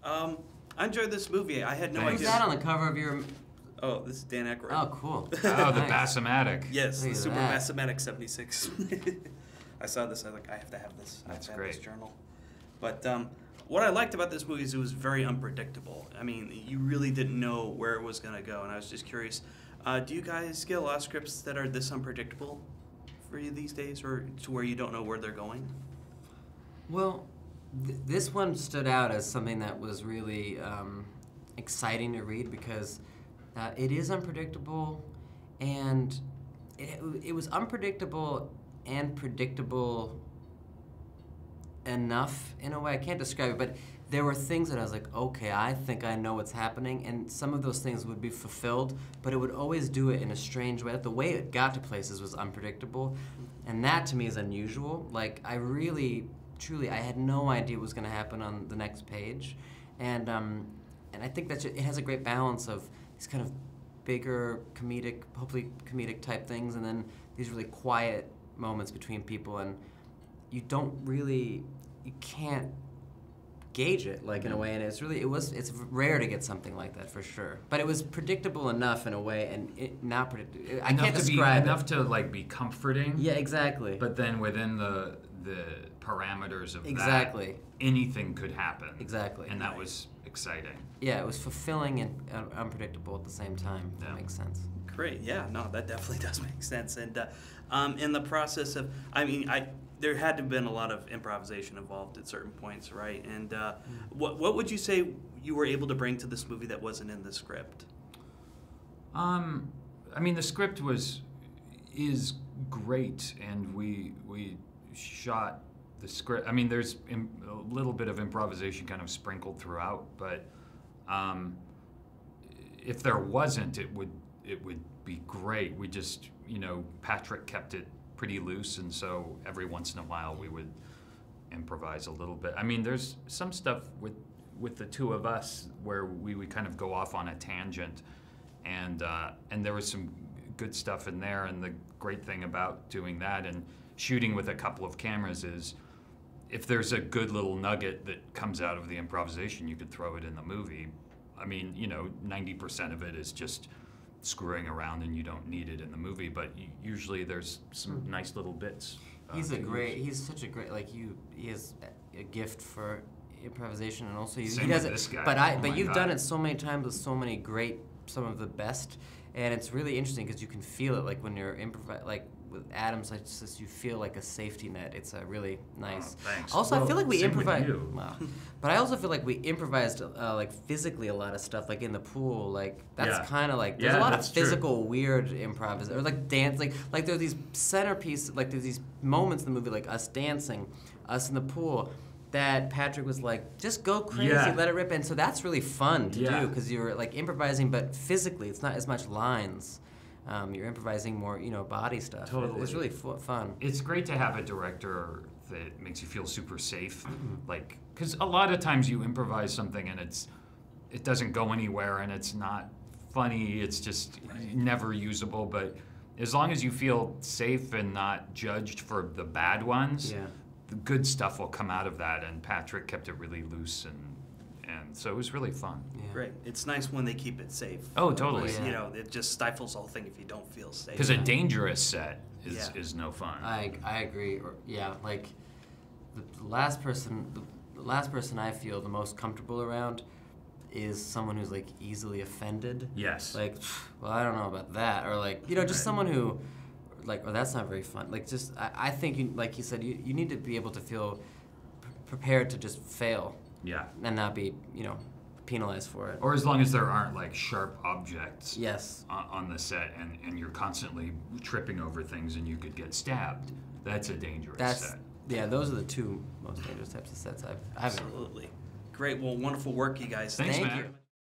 I enjoyed this movie. I had no Who's idea. that on the cover of your... Oh, this is Dan Aykroyd. Oh, cool. Oh, the Nice. Bassomatic. Yes, Look the at Super that. Bassomatic 76. I saw this. I was like, I have to have this. I have That's to have great. this journal. But what I liked about this movie is it was very unpredictable. I mean, you really didn't know where it was going to go, and I was just curious. Do you guys get a lot of scripts that are this unpredictable for you these days, or to where you don't know where they're going? Well, this one stood out as something that was really exciting to read because it is unpredictable, and it was unpredictable and predictable enough in a way. I can't describe it, but there were things that I was like, okay, I think I know what's happening, and some of those things would be fulfilled, but it would always do it in a strange way. The way it got to places was unpredictable, and that to me is unusual. Like, I really, truly, I had no idea what was going to happen on the next page, and I think that it has a great balance of these kind of bigger comedic, hopefully comedic type things, and then these really quiet moments between people, and you can't gauge it, like, in a way, and it's rare to get something like that, for sure. But it was predictable enough in a way, and not predictable. I can't describe enough to like be comforting. Yeah, exactly. But then within the parameters of exactly. that, anything could happen. Exactly. And that was exciting. Yeah, it was fulfilling and unpredictable at the same time. If that makes sense. Great. Yeah. No, that definitely does make sense. And in the process of, I mean, there had to have been a lot of improvisation involved at certain points, right? And what would you say you were able to bring to this movie that wasn't in the script? I mean, the script is great, and we shot the script. I mean, there's a little bit of improvisation kind of sprinkled throughout, but if there wasn't, it would be great. We just, Patrick kept it pretty loose, and so every once in a while we would improvise a little bit. I mean, there's some stuff with the two of us where we would kind of go off on a tangent, and there was some good stuff in there. And the great thing about doing that and shooting with a couple of cameras is if there's a good little nugget that comes out of the improvisation, you could throw it in the movie. I mean, 90% of it is just screwing around and you don't need it in the movie, but usually there's some nice little bits. He's such a great, like, he has a gift for improvisation, and also he does it. This guy. But you've done it so many times with so many great, some of the best, and it's really interesting because you can feel it, like when you're like with Adam's, like, just, you feel like a safety net. It's a really nice. Oh, thanks. Also, I feel like we improvised. Well, but I also feel like we improvised like physically a lot of stuff, like in the pool. Like that's kind of like there's a lot of physical weird improvisation, or like dance. Like there's these centerpiece, like there's these moments in the movie, like us dancing, us in the pool, that Patrick was like, just go crazy, let it rip. And so that's really fun to do because you're like improvising, but physically it's not as much lines. You're improvising more, body stuff. Totally. It's really fun. It's great to have a director that makes you feel super safe, like, because a lot of times you improvise something and it doesn't go anywhere and it's not funny. It's just never usable. But as long as you feel safe and not judged for the bad ones, the good stuff will come out of that. And Patrick kept it really loose, and so it was really fun. Yeah. Great. It's nice when they keep it safe. Oh, totally. It just stifles the whole thing if you don't feel safe. Because a dangerous set is no fun. I agree. Like the last person I feel the most comfortable around is someone who's like easily offended. Yes. Like, well, I don't know about that, or like just someone who, like, oh, that's not very fun. Like, just I think like you said, you need to be able to feel prepared to just fail. Yeah. And not be, penalized for it. Or as long as there aren't like sharp objects on the set and you're constantly tripping over things and you could get stabbed. That's a dangerous set. Yeah, those are the two most dangerous types of sets I've Absolutely. Great. Well, wonderful work, you guys. Thanks, Thank man. you.